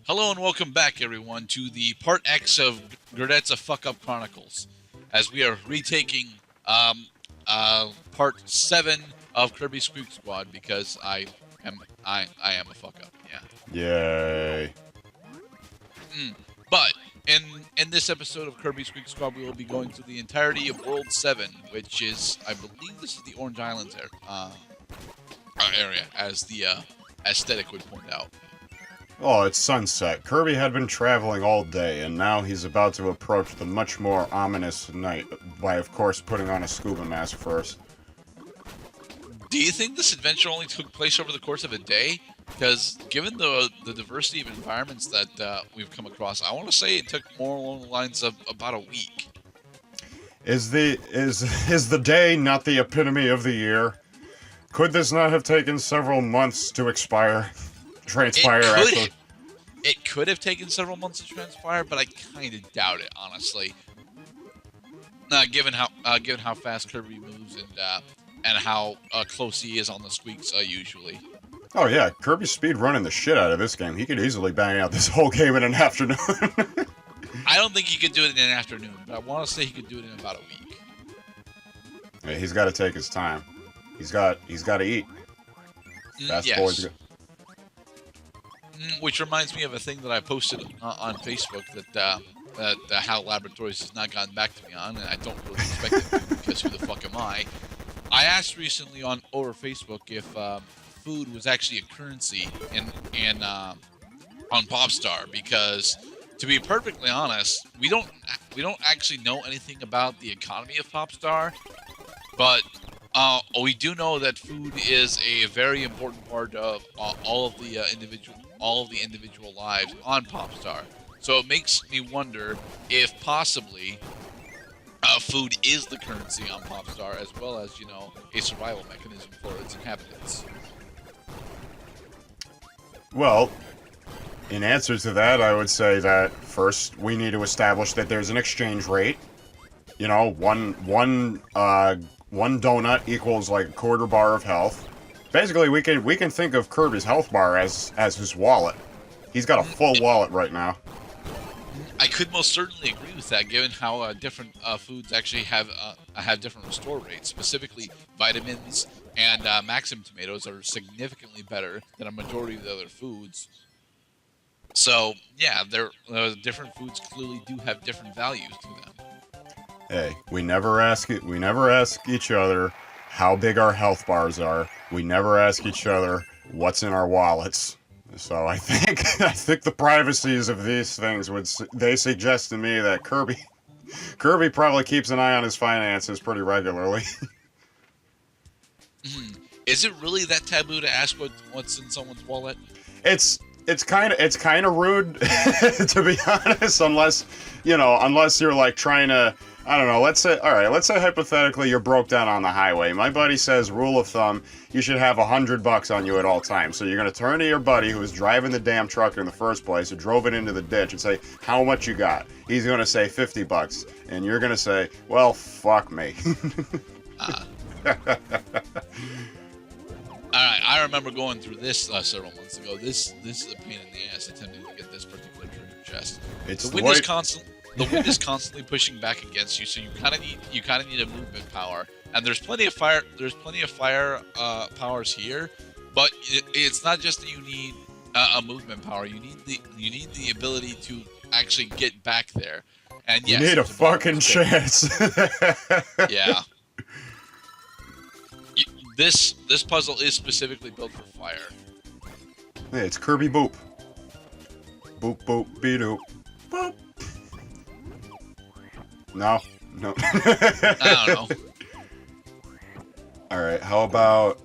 Hello and welcome back, everyone, to the Part X of Gerdat's A Fuck Up Chronicles, as we are retaking Part 7 of Kirby Squeak Squad because I am a fuck up. Yeah. Yay. But in this episode of Kirby Squeak Squad, we will be going through the entirety of World 7, which is, I believe, this is the Orange Islands area, as the aesthetic would point out. Oh, it's sunset. Kirby had been traveling all day, and now he's about to approach the much more ominous night by, of course, putting on a scuba mask first. Do you think this adventure only took place over the course of a day? Because given the diversity of environments that we've come across, I want to say it took more along the lines of about a week. Is the day not the epitome of the year? Could this not have taken several months to transpire, actually? It could have taken several months to transpire, but I kind of doubt it, honestly. Given how fast Kirby moves and how close he is on the squeaks usually. Oh yeah, Kirby's speed running the shit out of this game. He could easily bang out this whole game in an afternoon. I don't think he could do it in an afternoon, but I want to say he could do it in about a week. Yeah, he's got to take his time. He's got to eat. Fast yes. boys. Which reminds me of a thing that I posted on Facebook that HAL Laboratories has not gotten back to me on, and I don't really expect it to, because who the fuck am I? I asked recently over Facebook if food was actually a currency on Popstar, because to be perfectly honest, we don't actually know anything about the economy of Popstar, but we do know that food is a very important part of all of the individual lives on Popstar. So it makes me wonder if possibly food is the currency on Popstar, as well as, a survival mechanism for its inhabitants. Well, in answer to that, I would say that first we need to establish that there's an exchange rate. One donut equals like a quarter bar of health. Basically, we can think of Kirby's health bar as his wallet. He's got a full wallet right now. I could most certainly agree with that, given how different foods actually have different restore rates. Specifically, vitamins and Maxim tomatoes are significantly better than a majority of the other foods. So yeah, different foods clearly do have different values to them. Hey, we never ask each other how big our health bars are. We never ask each other what's in our wallets. So I think the privacies of these things they suggest to me that Kirby probably keeps an eye on his finances pretty regularly. Is it really that taboo to ask what's in someone's wallet? It's kind of rude to be honest, unless you're like trying to, I don't know, let's say hypothetically you're broke down on the highway. My buddy says, rule of thumb, you should have $100 on you at all times. So you're going to turn to your buddy who was driving the damn truck in the first place, who drove it into the ditch, and say, how much you got? He's going to say $50. And you're going to say, well, fuck me. Alright, I remember going through this several months ago. This is a pain in the ass attempting to get this particular treasure chest. The wind is constantly pushing back against you, so you kind of need a movement power. And there's plenty of fire powers here, but it's not just that you need a movement power. You need the ability to actually get back there. And yes, you need a fucking chance. Yeah. This puzzle is specifically built for fire. Hey, it's Kirby Boop. Boop boop bedoop. Boop. No. I don't know. Alright, how about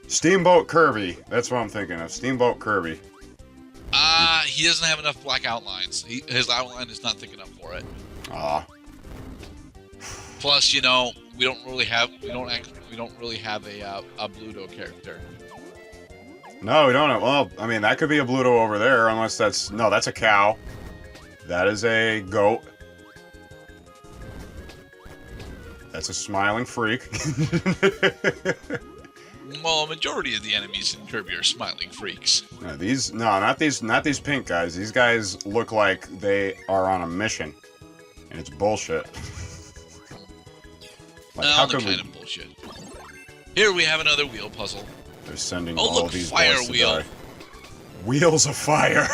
Steamboat Kirby? That's what I'm thinking of. Steamboat Kirby. He doesn't have enough black outlines. His outline is not thick enough for it. Ah. Plus, we don't really have a Bluto character. No, we don't have. Well, I mean, that could be a Bluto over there, unless that's a cow. That is a goat. That's a smiling freak. Well, a majority of the enemies in Kirby are smiling freaks. Not these pink guys. These guys look like they are on a mission, and it's bullshit. Like, how could kind of bullshit. Here we have another wheel puzzle. They're sending Oh, all look, these fire boys to wheel. die. Wheels of fire.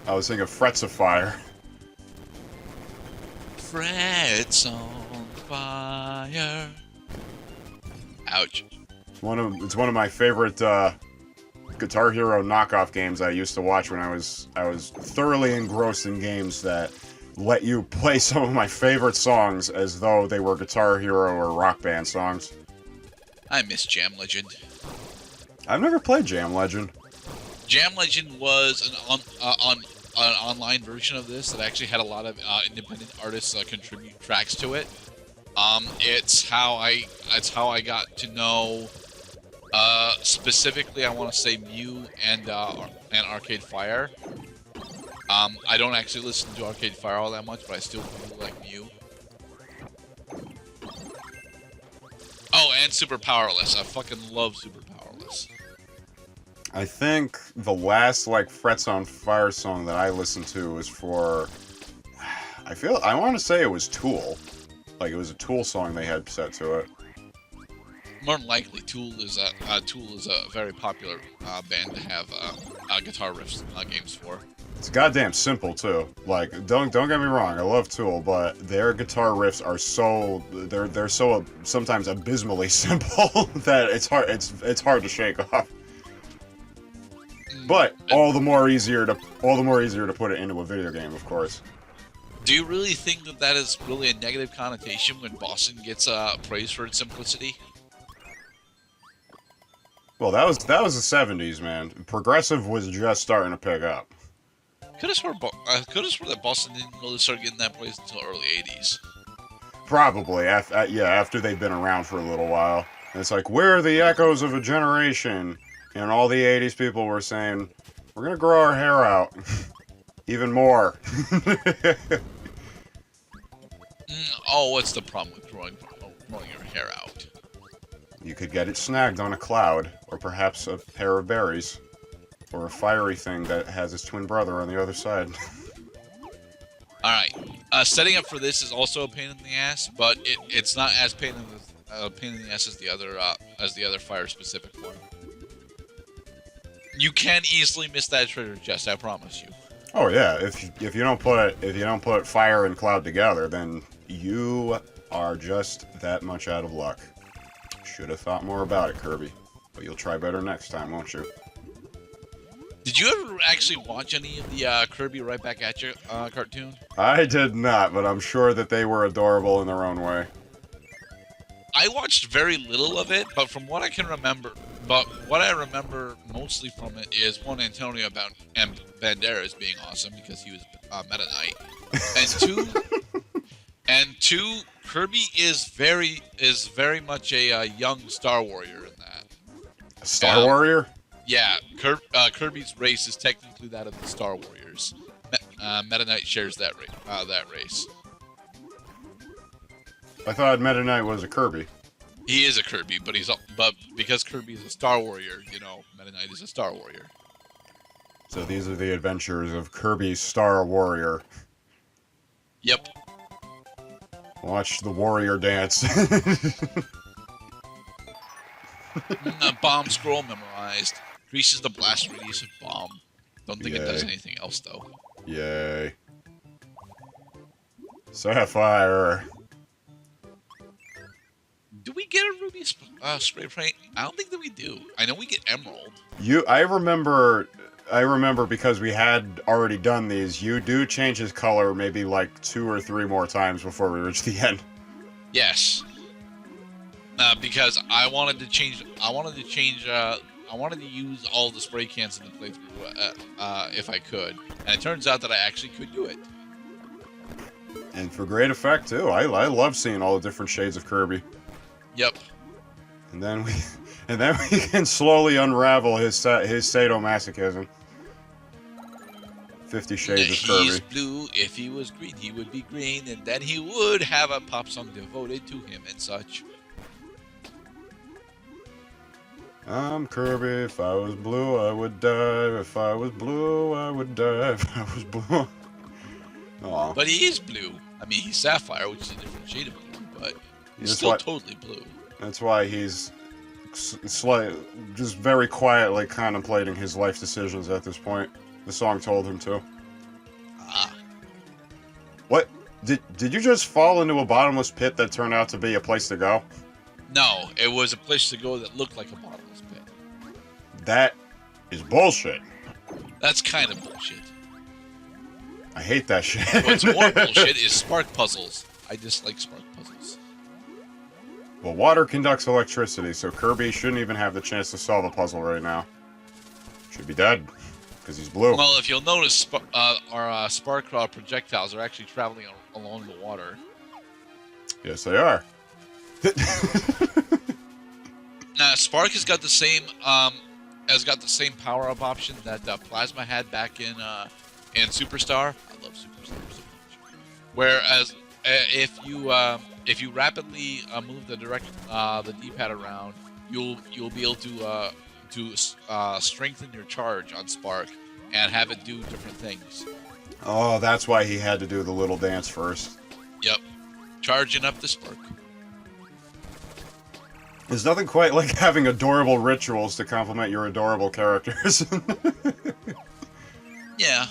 I was thinking frets of fire. Frets on fire. Ouch. It's one of my favorite Guitar Hero knockoff games I used to watch when I was thoroughly engrossed in games that let you play some of my favorite songs as though they were Guitar Hero or Rock Band songs. I miss Jam Legend. I've never played Jam Legend. Jam Legend was an online version of this that actually had a lot of independent artists contribute tracks to it. It's how I got to know specifically, I want to say Mew and Arcade Fire. I don't actually listen to Arcade Fire all that much, but I still really like Mew. Oh, and Super Powerless. I fucking love Super Powerless. I think the last like Frets on Fire song that I listened to was for I want to say it was Tool. Like it was a Tool song they had set to it. More than likely, Tool is a very popular band to have guitar riffs games for. It's goddamn simple too. Like don't get me wrong, I love Tool, but their guitar riffs are they're so sometimes abysmally simple that it's hard to shake off. But all the more easier to put it into a video game, of course. Do you really think that is really a negative connotation when Boston gets praised for its simplicity? Well, that was the 70s, man. Progressive was just starting to pick up. Could have sworn that Boston didn't really start getting that praise until early 80s. Probably, after they've been around for a little while. And it's like, where are the echoes of a generation? And all the 80s people were saying, we're gonna grow our hair out. Even more. Oh, what's the problem with growing your hair out? You could get it snagged on a cloud, or perhaps a pair of berries. Or a fiery thing that has its twin brother on the other side. Alright. Setting up for this is also a pain in the ass, but it's not as pain in the ass as the other fire-specific one. You can easily miss that treasure chest, I promise you. Oh yeah, if you don't put fire and cloud together, then you are just that much out of luck. Should have thought more about it, Kirby. But you'll try better next time, won't you? Did you ever actually watch any of the Kirby Right Back At You cartoon? I did not, but I'm sure that they were adorable in their own way. I watched very little of it, but from what I can remember, what I remember mostly from it is one, Antonio Banderas being awesome because he was Meta Knight, and two, Kirby is very much a young Star Warrior in that. A Star Warrior? Yeah, Kirby's race is technically that of the Star Warriors. Meta Knight shares that race. I thought Meta Knight was a Kirby. He is a Kirby, but because Kirby is a Star Warrior, Meta Knight is a Star Warrior. So these are the adventures of Kirby's Star Warrior. Yep. Watch the warrior dance. Bomb scroll memorized. Increases the blast radius of bomb. Don't think Yay. it does anything else, though. Yay. Sapphire. Do we get a ruby spray paint? I don't think that we do. I know we get emerald. I remember because we had already done these, you do change his color maybe like 2 or 3 more times before we reach the end. Yes. Because I wanted to use all the spray cans in the playthrough if I could. And it turns out that I actually could do it. And for great effect, too. I love seeing all the different shades of Kirby. Yep. And then we can slowly unravel his sadomasochism. 50 Shades of Kirby. He's blue. If he was green, he would be green, and then he would have a pop song devoted to him and such. I'm Kirby. If I was blue, I would die. If I was blue, I would die. If I was blue. Aw. But he is blue. I mean, he's sapphire, which is a different shade of blue, but he's That's still why- totally blue. That's why he's just very quietly contemplating his life decisions at this point. The song told him to. Ah. What? Did you just fall into a bottomless pit that turned out to be a place to go? No, it was a place to go that looked like a bottomless pit. That is bullshit. That's kind of bullshit. I hate that shit. What's more bullshit is spark puzzles. I dislike spark puzzles. Well, water conducts electricity, so Kirby shouldn't even have the chance to solve a puzzle right now. Should be dead, because he's blue. Well, if you'll notice, our spark projectiles are actually traveling along the water. Yes, they are. Spark has got the same power-up option that Plasma had back in Superstar. I love Superstar so much. Whereas if you rapidly move the D-pad around, you'll be able to strengthen your charge on Spark and have it do different things. Oh, that's why he had to do the little dance first. Yep, charging up the Spark. There's nothing quite like having adorable rituals to complement your adorable characters. Yeah.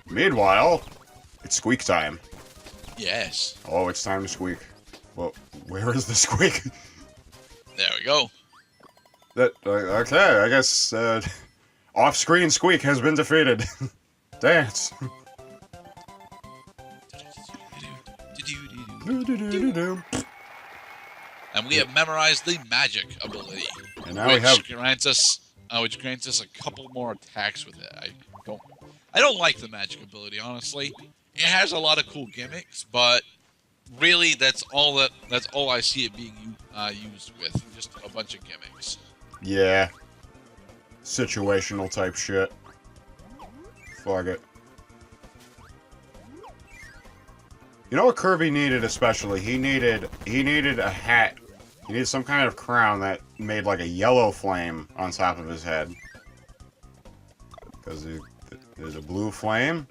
Meanwhile, it's Squeak time. Yes. Oh, it's time to squeak. Well, where is the squeak? There we go. Okay, I guess off-screen Squeak has been defeated. Dance. And we have memorized the magic ability, And now we have. grants us a couple more attacks with it. I don't like the magic ability, honestly. It has a lot of cool gimmicks, but really that's all I see it being used with. Just a bunch of gimmicks. Yeah. Situational type shit. Fuck it. You know what Kirby needed especially? He needed a hat. He needed some kind of crown that made like a yellow flame on top of his head. Because there's a blue flame.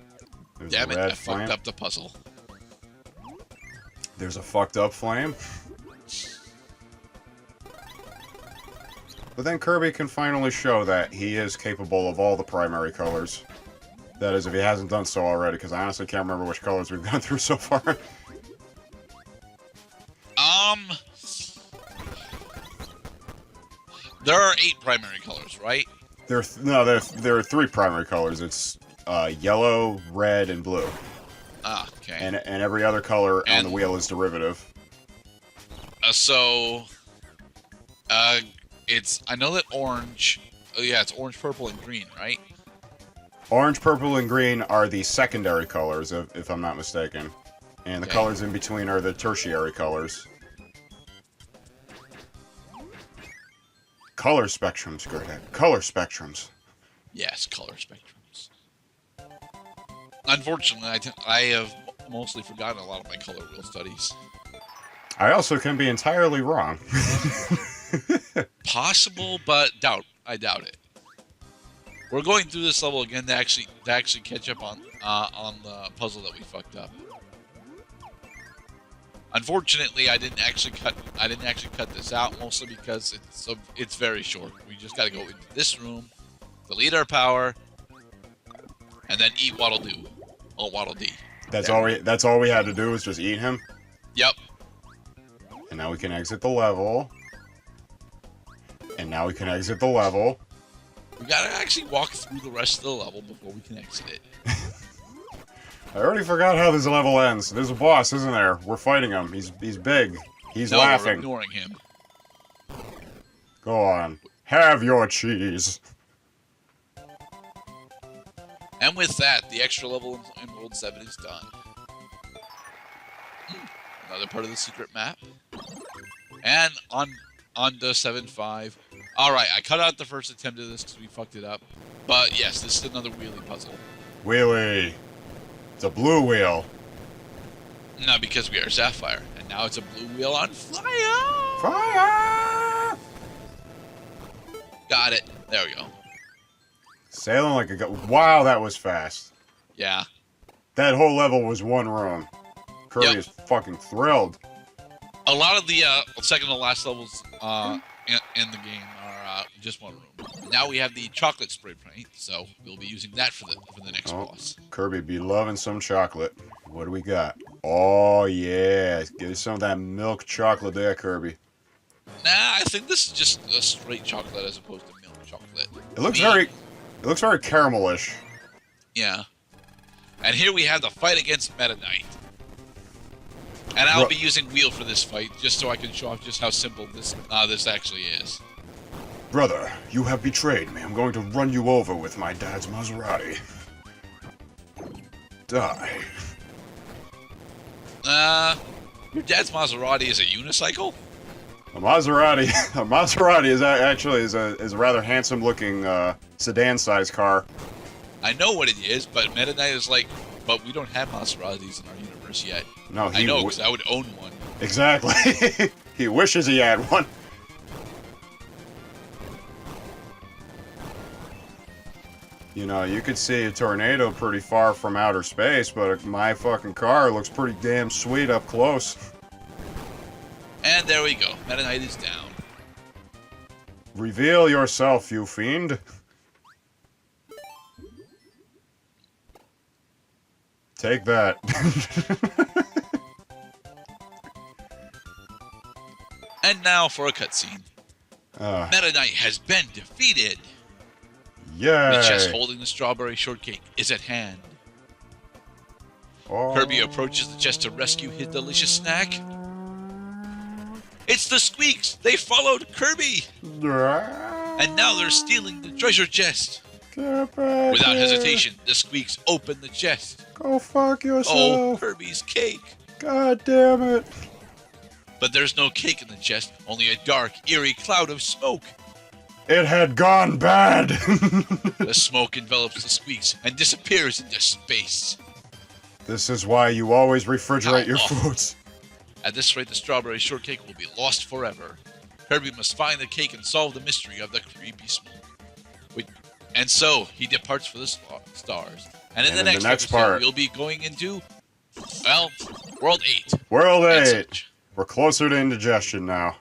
There's Damn a it, red I flame. fucked up the puzzle. There's a fucked up flame. But then Kirby can finally show that he is capable of all the primary colors. That is, if he hasn't done so already, because I honestly can't remember which colors we've gone through so far. There are 8 primary colors, right? There are 3 primary colors. It's yellow, red, and blue. Ah, okay. And every other color on the wheel is derivative. I know that orange. Oh yeah, it's orange, purple, and green, right? Orange, purple, and green are the secondary colors, if I'm not mistaken. And the Okay. colors in between are the tertiary colors. Color spectrums, Gerdat. Color spectrums. Yes, color spectrums. Unfortunately, I have mostly forgotten a lot of my color wheel studies. I also can be entirely wrong. Possible, but I doubt it. We're going through this level again to actually catch up on the puzzle that we fucked up. Unfortunately, I didn't actually cut this out, mostly because it's very short. We just got to go into this room, delete our power, and then eat Waddle Doo. Oh, Waddle Dee. That's all we had to do was just eat him. Yep. And now we can exit the level. And now we can exit the level. We gotta actually walk through the rest of the level before we can exit it. I already forgot how this level ends. There's a boss, isn't there? We're fighting him. He's big. He's No, we're laughing. ignoring him. Go on. Have your cheese. And with that, the extra level in World 7 is done. Another part of the secret map. And on to 7.5. Alright, I cut out the first attempt of this because we fucked it up. But yes, this is another wheelie puzzle. Wheelie. It's a blue wheel. No, because we are Sapphire, and now it's a blue wheel on fire. Fire! Got it. There we go. Sailing like a wow, that was fast. Yeah. That whole level was one room. Kirby is fucking thrilled. A lot of the second to last levels in the game are just one room. Now we have the chocolate spray paint, so we'll be using that for the next boss. Kirby be loving some chocolate. What do we got? Oh yeah, give us some of that milk chocolate there, Kirby. Nah, I think this is just a straight chocolate as opposed to milk chocolate. It looks very caramelish. Yeah. And here we have the fight against Meta Knight. And I'll be using wheel for this fight, just so I can show off just how simple this actually is. Brother, you have betrayed me. I'm going to run you over with my dad's Maserati. Die. Your dad's Maserati is a unicycle? A Maserati is actually a rather handsome-looking sedan-sized car. I know what it is, but Meta Knight is like, but we don't have Maseratis in our universe yet. No, I know, because I would own one. Exactly. He wishes he had one. You know, you could see a tornado pretty far from outer space, but my fucking car looks pretty damn sweet up close. And there we go. Meta Knight is down. Reveal yourself, you fiend. Take that. And now for a cutscene. Meta Knight has been defeated. Yay. The chest holding the strawberry shortcake is at hand. Oh. Kirby approaches the chest to rescue his delicious snack. It's the Squeaks! They followed Kirby! And now they're stealing the treasure chest. Without hesitation, the Squeaks open the chest. Go fuck yourself. Oh, Kirby's cake. God damn it. But there's no cake in the chest, only a dark, eerie cloud of smoke. It had gone bad. The smoke envelops the Squeaks and disappears into space. This is why you always refrigerate your foods. At this rate, the strawberry shortcake will be lost forever. Kirby must find the cake and solve the mystery of the creepy smoke. And so, he departs for the stars. And in the next episode, part, we'll be going into, well, World 8. World 8. We're closer to indigestion now.